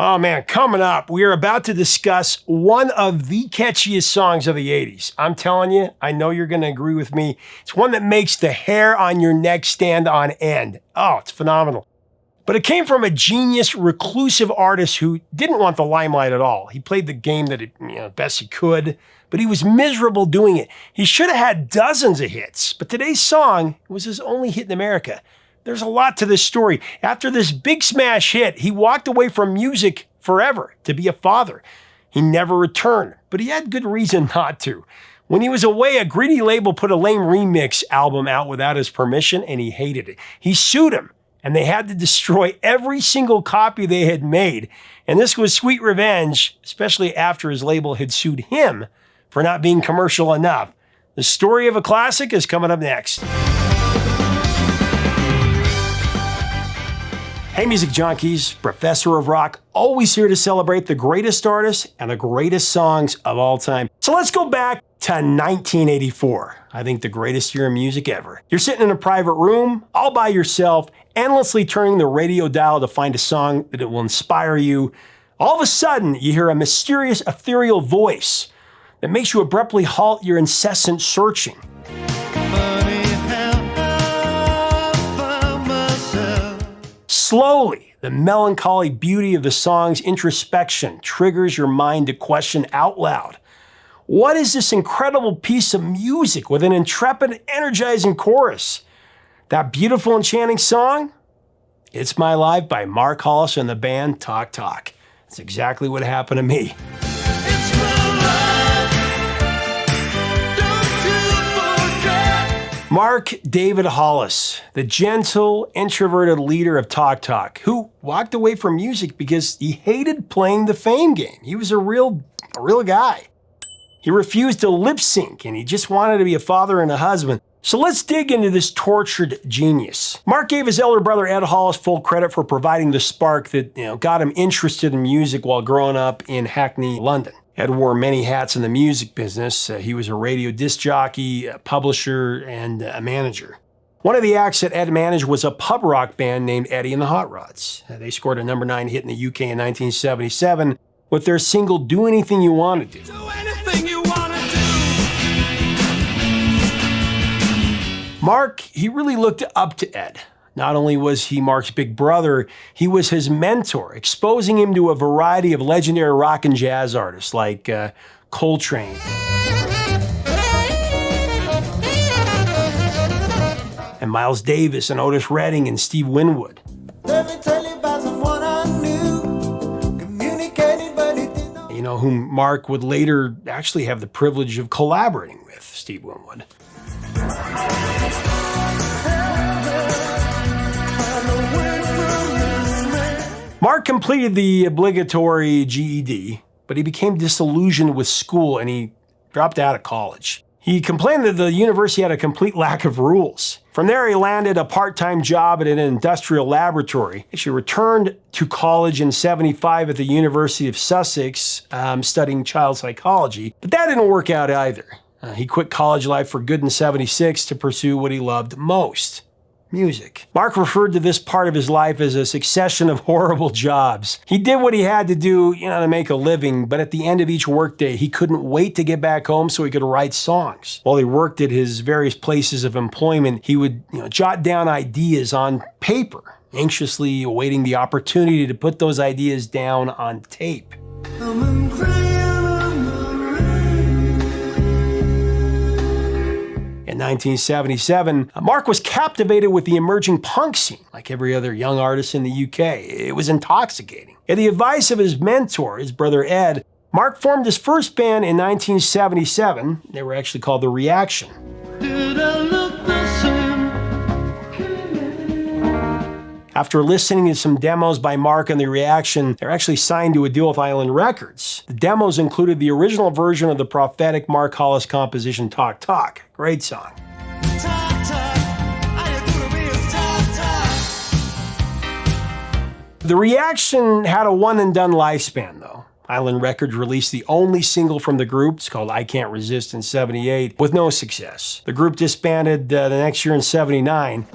Oh man, coming up, we are about to discuss one of the catchiest songs of the 80s. I'm telling you, I know you're going to agree with me. It's one that makes the hair on your neck stand on end. Oh, it's phenomenal. But it came from a genius, reclusive artist who didn't want the limelight at all. He played the game best he could, but he was miserable doing it. He should have had dozens of hits, but today's song was his only hit in America. There's a lot to this story. After this big smash hit, he walked away from music forever to be a father. He never returned, but he had good reason not to. When he was away, a greedy label put a lame remix album out without his permission, and he hated it. He sued him, and they had to destroy every single copy they had made. And this was sweet revenge, especially after his label had sued him for not being commercial enough. The story of a classic is coming up next. Hey music junkies, Professor of Rock, always here to celebrate the greatest artists and the greatest songs of all time. So let's go back to 1984. I think the greatest year in music ever. You're sitting in a private room, all by yourself, endlessly turning the radio dial to find a song that it will inspire you. All of a sudden, you hear a mysterious, ethereal voice that makes you abruptly halt your incessant searching. Slowly, the melancholy beauty of the song's introspection triggers your mind to question out loud, what is this incredible piece of music with an intrepid, energizing chorus? That beautiful, enchanting song? It's My Life by Marc Hollis and the band Talk Talk. That's exactly what happened to me. It's my life. Don't you forget. Marc David Hollis, the gentle, introverted leader of Talk Talk, who walked away from music because he hated playing the fame game. He was a real guy. He refused to lip sync, and he just wanted to be a father and a husband. So let's dig into this tortured genius. Marc gave his elder brother Ed Hollis full credit for providing the spark that got him interested in music while growing up in Hackney, London. Ed wore many hats in the music business. He was a radio disc jockey, a publisher, and a manager. One of the acts that Ed managed was a pub rock band named Eddie and the Hot Rods. They scored a number 9 hit in the UK in 1977 with their single Do Anything You Want to Do. Do anything you want to do. Marc, he really looked up to Ed. Not only was he Marc's big brother, he was his mentor, exposing him to a variety of legendary rock and jazz artists like Coltrane, and Miles Davis, and Otis Redding, and Steve Winwood. Let me tell you about someone I knew, communicated, but he did not. Whom Marc would later actually have the privilege of collaborating with, Steve Winwood. Marc completed the obligatory GED, but he became disillusioned with school and he dropped out of college. He complained that the university had a complete lack of rules. From there, he landed a part-time job at an industrial laboratory. He returned to college in '75 at the University of Sussex, studying child psychology, but that didn't work out either. He quit college life for good in '76 to pursue what he loved most: music. Marc referred to this part of his life as a succession of horrible jobs. He did what he had to do, to make a living, but at the end of each workday, he couldn't wait to get back home so he could write songs. While he worked at his various places of employment, he would, jot down ideas on paper, anxiously awaiting the opportunity to put those ideas down on tape. In 1977, Marc was captivated with the emerging punk scene. Like every other young artist in the UK, it was intoxicating. At the advice of his mentor, his brother Ed, Marc formed his first band in 1977. They were actually called The Reaction. After listening to some demos by Marc and The Reaction, they're actually signed to a deal with Island Records. The demos included the original version of the prophetic Marc Hollis composition Talk Talk. Great song. The Reaction had a one-and-done lifespan, though. Island Records released the only single from the group. It's called I Can't Resist in '78, with no success. The group disbanded the next year in '79.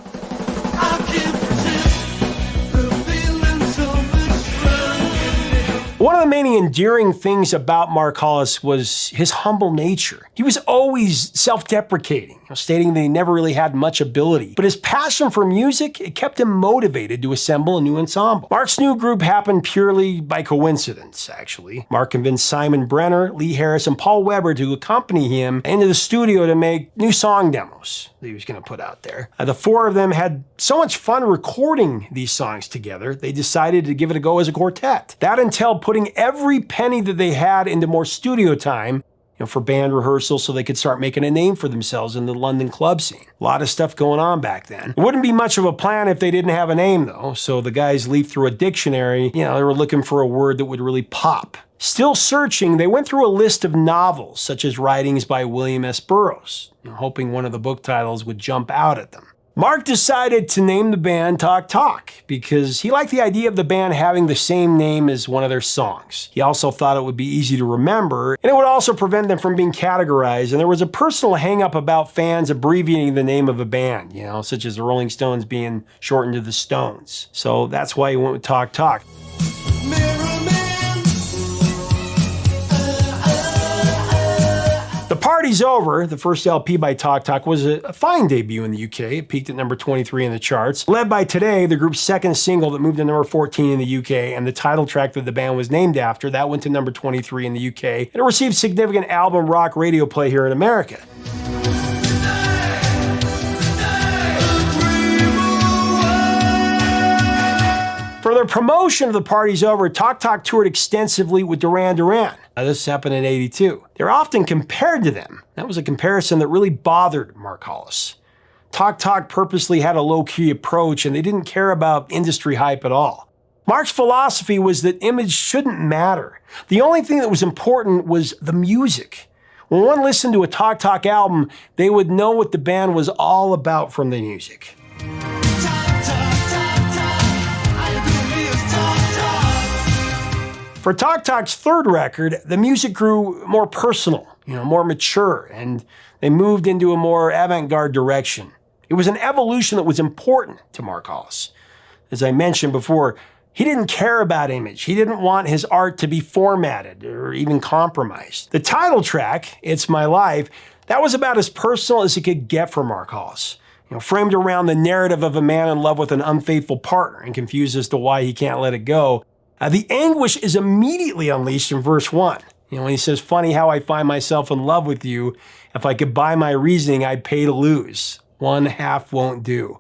One of the main endearing things about Marc Hollis was his humble nature. He was always self-deprecating, stating that he never really had much ability. But his passion for music, it kept him motivated to assemble a new ensemble. Marc's new group happened purely by coincidence, actually. Marc convinced Simon Brenner, Lee Harris, and Paul Weber to accompany him into the studio to make new song demos that he was going to put out there. The four of them had so much fun recording these songs together, they decided to give it a go as a quartet. That entailed putting every penny that they had into more studio time, for band rehearsal so they could start making a name for themselves in the London club scene. A lot of stuff going on back then. It wouldn't be much of a plan if they didn't have a name though, so the guys leafed through a dictionary, they were looking for a word that would really pop. Still searching, they went through a list of novels, such as writings by William S. Burroughs, hoping one of the book titles would jump out at them. Marc decided to name the band Talk Talk because he liked the idea of the band having the same name as one of their songs. He also thought it would be easy to remember, and it would also prevent them from being categorized, and there was a personal hang-up about fans abbreviating the name of a band, such as the Rolling Stones being shortened to the Stones. So that's why he went with Talk Talk. The Party's Over, the first LP by Talk Talk, was a fine debut in the UK. It peaked at number 23 in the charts. Led by Today, the group's second single that moved to number 14 in the UK, and the title track that the band was named after, that went to number 23 in the UK, and it received significant album rock radio play here in America. For their promotion of The Party's Over, Talk Talk toured extensively with Duran Duran. This happened in '82. They're often compared to them. That was a comparison that really bothered Marc Hollis. Talk Talk purposely had a low-key approach, and they didn't care about industry hype at all. Marc's philosophy was that image shouldn't matter. The only thing that was important was the music. When one listened to a Talk Talk album, they would know what the band was all about from the music. For Talk Talk's third record, the music grew more personal, more mature, and they moved into a more avant-garde direction. It was an evolution that was important to Marc Hollis. As I mentioned before, he didn't care about image. He didn't want his art to be formatted or even compromised. The title track, It's My Life, that was about as personal as it could get for Marc Hollis. Framed around the narrative of a man in love with an unfaithful partner and confused as to why he can't let it go. The anguish is immediately unleashed in verse 1. When he says, "Funny how I find myself in love with you. If I could buy my reasoning, I'd pay to lose. One half won't do."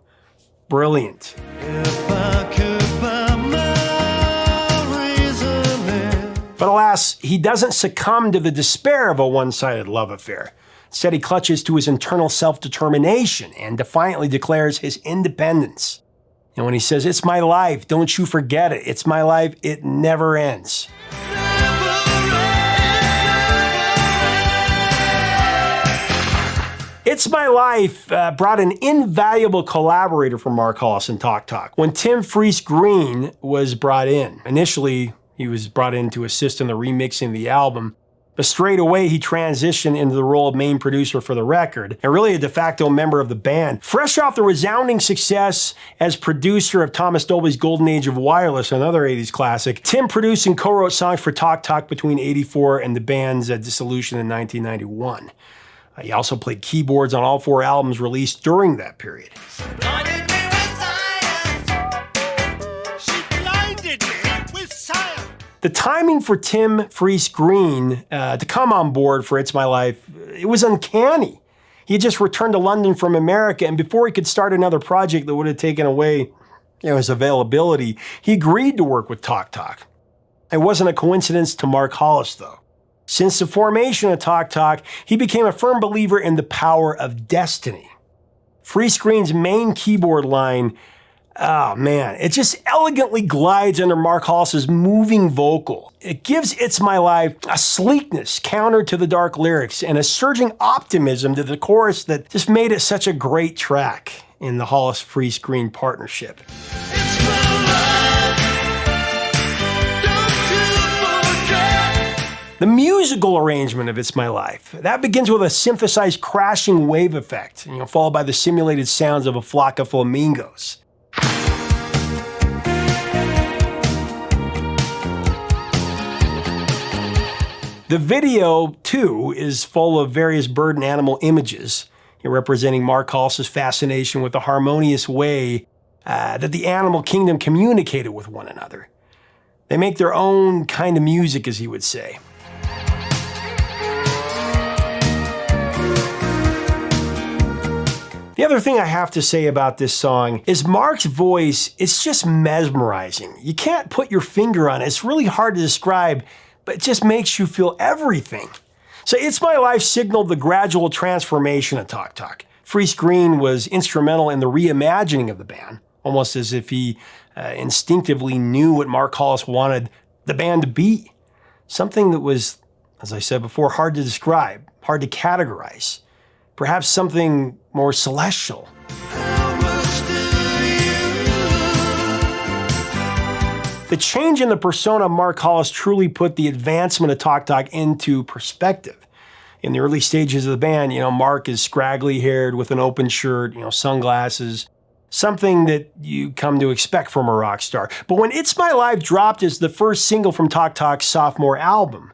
Brilliant. If I could buy my reasoning. But alas, he doesn't succumb to the despair of a one-sided love affair. Instead, he clutches to his internal self-determination and defiantly declares his independence. And when he says, "It's my life, don't you forget it. It's my life, it never ends." It's My Life brought an invaluable collaborator for Marc Hollis and Talk Talk. When Tim Friese-Greene was brought in, initially he was brought in to assist in the remixing of the album, but straight away he transitioned into the role of main producer for the record, and really a de facto member of the band. Fresh off the resounding success as producer of Thomas Dolby's Golden Age of Wireless, another 80s classic, Tim produced and co-wrote songs for Talk Talk between '84 and the band's dissolution in 1991. He also played keyboards on all four albums released during that period. The timing for Tim Friese-Greene to come on board for It's My Life, it was uncanny. He had just returned to London from America, and before he could start another project that would have taken away his availability, he agreed to work with Talk Talk. It wasn't a coincidence to Marc Hollis, though. Since the formation of Talk Talk, he became a firm believer in the power of destiny. Friese-Greene's main keyboard line, oh man, it just elegantly glides under Marc Hollis's moving vocal. It gives It's My Life a sleekness counter to the dark lyrics and a surging optimism to the chorus that just made it such a great track in the Hollis-Friese-Greene partnership. It's my life. Don't you forget. The musical arrangement of It's My Life, that begins with a synthesized crashing wave effect, followed by the simulated sounds of a flock of flamingos. The video, too, is full of various bird and animal images, representing Marc Hollis' fascination with the harmonious way that the animal kingdom communicated with one another. They make their own kind of music, as he would say. The other thing I have to say about this song is Marc's voice, it's just mesmerizing. You can't put your finger on it. It's really hard to describe, but it just makes you feel everything. So It's My Life signaled the gradual transformation of Talk Talk. Friese-Greene was instrumental in the reimagining of the band, almost as if he instinctively knew what Marc Hollis wanted the band to be. Something that was, as I said before, hard to describe, hard to categorize. Perhaps something more celestial. The change in the persona of Marc Hollis truly put the advancement of Talk Talk into perspective. In the early stages of the band, Marc is scraggly-haired with an open shirt, sunglasses, something that you come to expect from a rock star. But when It's My Life dropped as the first single from Talk Talk's sophomore album,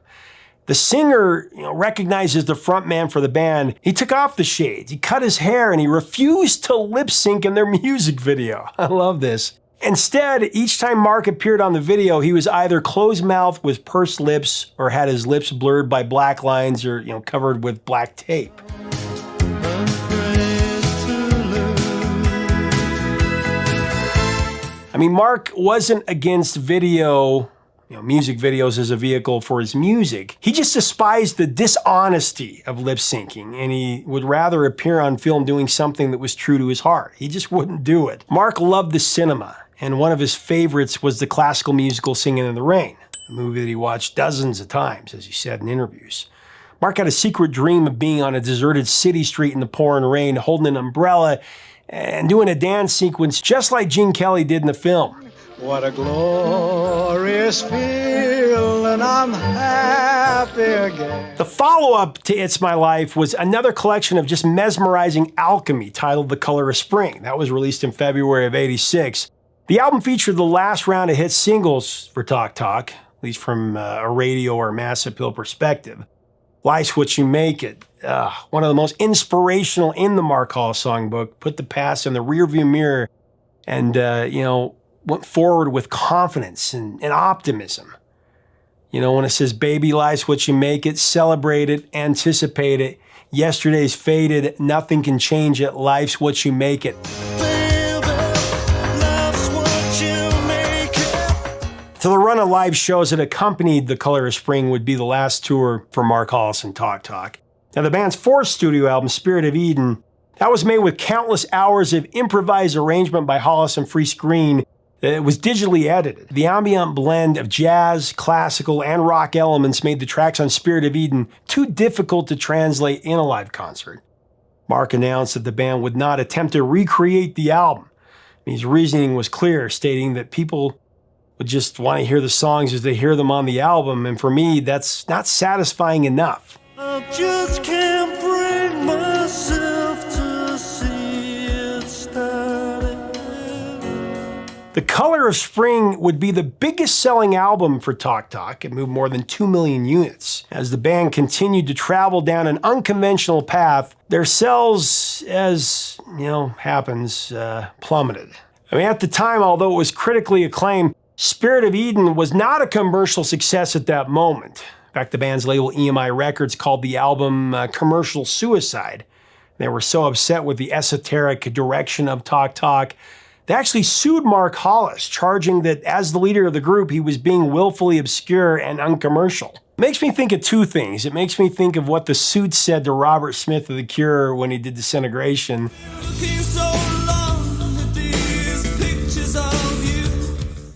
the singer, recognizes the frontman for the band. He took off the shades, he cut his hair, and he refused to lip sync in their music video. I love this. Instead, each time Marc appeared on the video, he was either closed-mouthed with pursed lips or had his lips blurred by black lines or, covered with black tape. I mean, Marc wasn't against video, music videos as a vehicle for his music. He just despised the dishonesty of lip syncing, and he would rather appear on film doing something that was true to his heart. He just wouldn't do it. Marc loved the cinema, and one of his favorites was the classical musical Singing in the Rain, a movie that he watched dozens of times, as he said in interviews. Marc had a secret dream of being on a deserted city street in the pouring rain, holding an umbrella and doing a dance sequence just like Gene Kelly did in the film. What a glorious feeling, I'm happy again. The follow-up to It's My Life was another collection of just mesmerizing alchemy titled The Color of Spring. That was released in February of ¡86. The album featured the last round of hit singles for Talk Talk, at least from a radio or mass appeal perspective. Life's What You Make It, one of the most inspirational in the Marc Hollis songbook, put the past in the rearview mirror and, went forward with confidence and optimism. When it says, baby, life's what you make it, celebrate it, anticipate it. Yesterday's faded, nothing can change it, life's what you make it. So the run of live shows that accompanied The Color of Spring would be the last tour for Marc Hollis and Talk Talk. Now the band's fourth studio album, Spirit of Eden, that was made with countless hours of improvised arrangement by Hollis and Friese-Greene. It was digitally edited. The ambient blend of jazz, classical, and rock elements made the tracks on Spirit of Eden too difficult to translate in a live concert. Marc announced that the band would not attempt to recreate the album. His reasoning was clear, stating that people would just want to hear the songs as they hear them on the album, and for me, that's not satisfying enough. I just can't bring myself to see it started. The Color of Spring would be the biggest selling album for Talk Talk. It moved more than 2 million units. As the band continued to travel down an unconventional path, their sales, as happens, plummeted. At the time, although it was critically acclaimed, Spirit of Eden was not a commercial success at that moment. In fact, the band's label EMI Records called the album commercial suicide. They were so upset with the esoteric direction of Talk Talk, they actually sued Marc Hollis, charging that as the leader of the group, he was being willfully obscure and uncommercial. It makes me think of two things. It makes me think of what the suit said to Robert Smith of The Cure when he did Disintegration.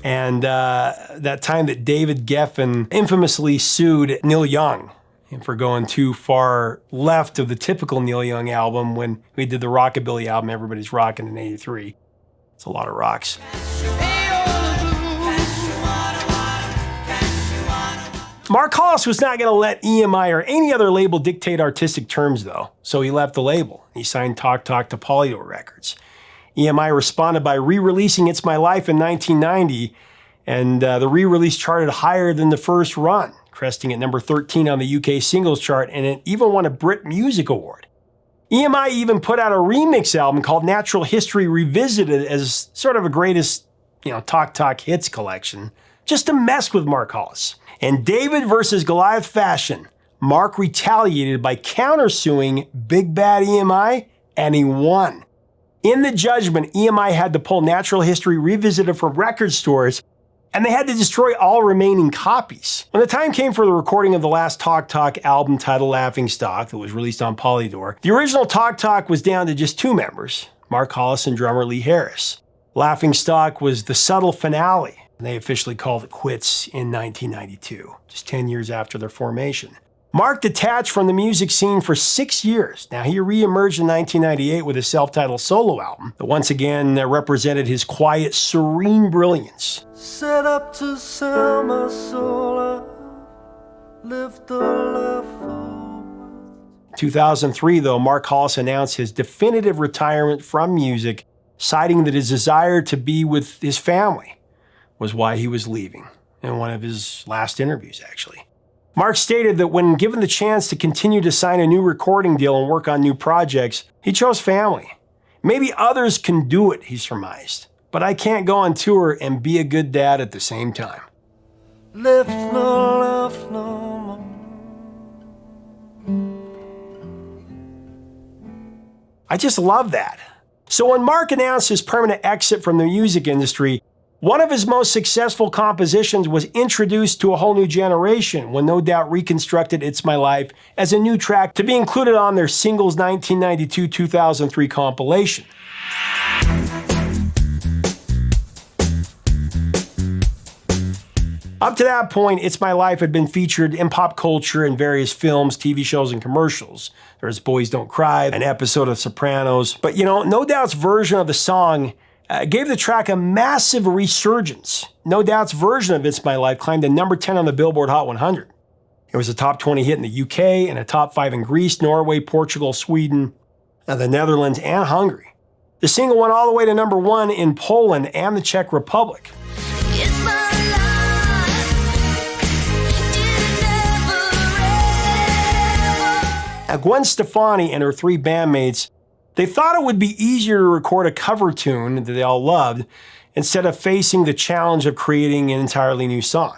And that time that David Geffen infamously sued Neil Young for going too far left of the typical Neil Young album when we did the Rockabilly album, Everybody's Rockin' in '83. It's a lot of rocks. Marc Hollis was not going to let EMI or any other label dictate artistic terms, though, so he left the label. He signed Talk Talk to Polydor Records. EMI responded by re-releasing It's My Life in 1990, and the re-release charted higher than the first run, cresting at number 13 on the UK singles chart, and it even won a Brit Music Award. EMI even put out a remix album called Natural History Revisited as sort of a greatest, Talk Talk hits collection, just to mess with Marc Hollis. In David versus Goliath fashion, Marc retaliated by countersuing Big Bad EMI, and he won. In the judgment, EMI had to pull Natural History Revisited from record stores, and they had to destroy all remaining copies. When the time came for the recording of the last Talk Talk album titled Laughingstock that was released on Polydor, the original Talk Talk was down to just 2 members, Marc Hollis and drummer Lee Harris. Laughingstock was the subtle finale, and they officially called it quits in 1992, just 10 years after their formation. Marc detached from the music scene for 6 years. Now, he re-emerged in 1998 with a self-titled solo album that once again represented his quiet, serene brilliance. Set up to sell my soul out, lift the love In 2003, though, Marc Hollis announced his definitive retirement from music, citing that his desire to be with his family was why he was leaving, in one of his last interviews, actually. Marc stated that when given the chance to continue to sign a new recording deal and work on new projects, he chose family. Maybe others can do it, he surmised, but I can't go on tour and be a good dad at the same time. Lift no love no more. I just love that. So when Marc announced his permanent exit from the music industry, one of his most successful compositions was introduced to a whole new generation when No Doubt reconstructed It's My Life as a new track to be included on their Singles 1992-2003 compilation. Up to that point, It's My Life had been featured in pop culture in various films, TV shows, and commercials. There's Boys Don't Cry, an episode of Sopranos. But No Doubt's version of the song gave the track a massive resurgence. No Doubt's version of It's My Life climbed to number 10 on the Billboard Hot 100. It was a top 20 hit in the UK and a top 5 in Greece, Norway, Portugal, Sweden, the Netherlands, and Hungary. The single went all the way to number 1 in Poland and the Czech Republic. It's my life. It never ends. Now, Gwen Stefani and her 3 bandmates, they thought it would be easier to record a cover tune that they all loved instead of facing the challenge of creating an entirely new song.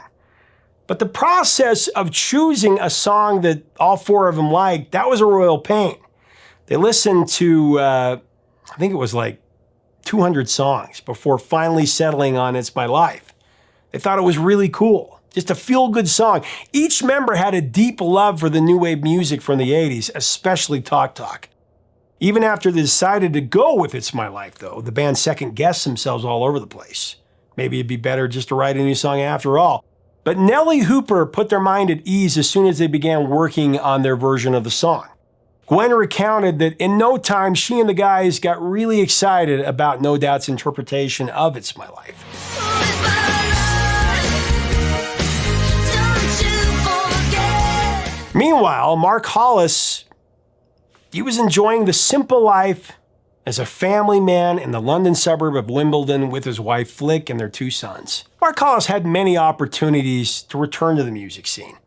But the process of choosing a song that all 4 of them liked, that was a royal pain. They listened to, I think it was like 200 songs before finally settling on It's My Life. They thought it was really cool, just a feel-good song. Each member had a deep love for the new wave music from the 80s, especially Talk Talk. Even after they decided to go with It's My Life, though, the band second-guessed themselves all over the place. Maybe it'd be better just to write a new song after all. But Nellie Hooper put their mind at ease as soon as they began working on their version of the song. Gwen recounted that in no time, she and the guys got really excited about No Doubt's interpretation of It's My Life. Oh, it's my life. Don't you forget. Meanwhile, Marc Hollis, he was enjoying the simple life as a family man in the London suburb of Wimbledon with his wife Flick and their 2 sons. Marc Hollis had many opportunities to return to the music scene.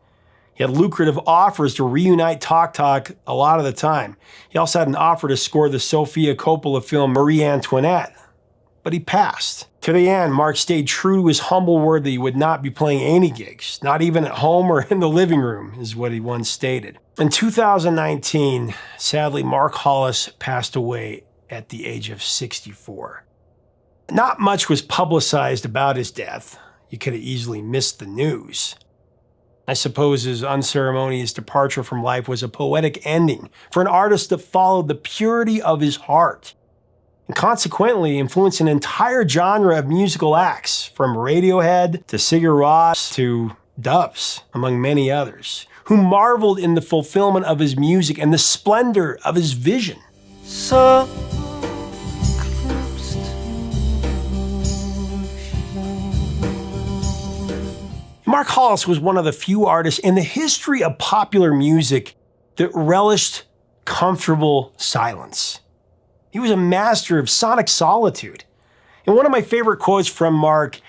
He had lucrative offers to reunite Talk Talk a lot of the time. He also had an offer to score the Sofia Coppola film Marie Antoinette, but he passed. To the end, Marc stayed true to his humble word that he would not be playing any gigs, not even at home or in the living room, is what he once stated. In 2019, sadly, Marc Hollis passed away at the age of 64. Not much was publicized about his death. You could have easily missed the news. I suppose his unceremonious departure from life was a poetic ending for an artist that followed the purity of his heart, and consequently influenced an entire genre of musical acts, from Radiohead to Sigur Rós to Doves, among many others, who marveled in the fulfillment of his music and the splendor of his vision. So Marc Hollis was one of the few artists in the history of popular music that relished comfortable silence. He was a master of sonic solitude. And one of my favorite quotes from Marc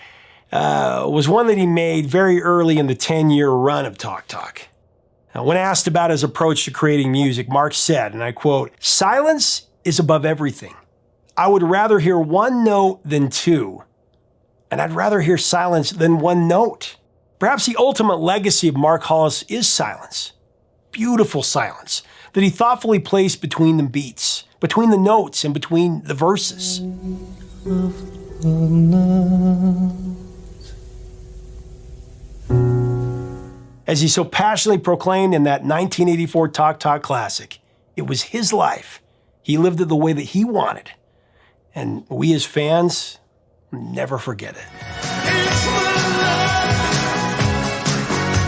was one that he made very early in the 10-year run of Talk Talk. Now, when asked about his approach to creating music, Marc said, and I quote, "Silence is above everything. I would rather hear one note than two, and I'd rather hear silence than one note." Perhaps the ultimate legacy of Marc Hollis is silence. Beautiful silence that he thoughtfully placed between the beats, between the notes, and between the verses. As he so passionately proclaimed in that 1984 Talk Talk classic, it was his life. He lived it the way that he wanted. And we as fans never forget it. It's my life.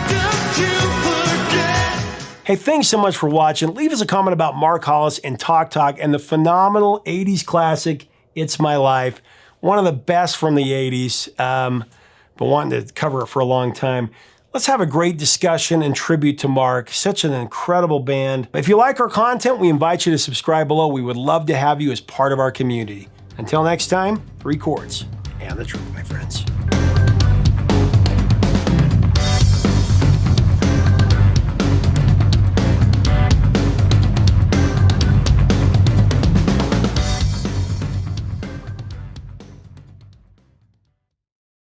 Don't you forget. Hey, thanks so much for watching. Leave us a comment about Marc Hollis and Talk Talk and the phenomenal 80s classic, It's My Life. One of the best from the 80s, but wanting to cover it for a long time. Let's have a great discussion and tribute to Marc. Such an incredible band. If you like our content, we invite you to subscribe below. We would love to have you as part of our community. Until next time, 3 chords and the truth, my friends.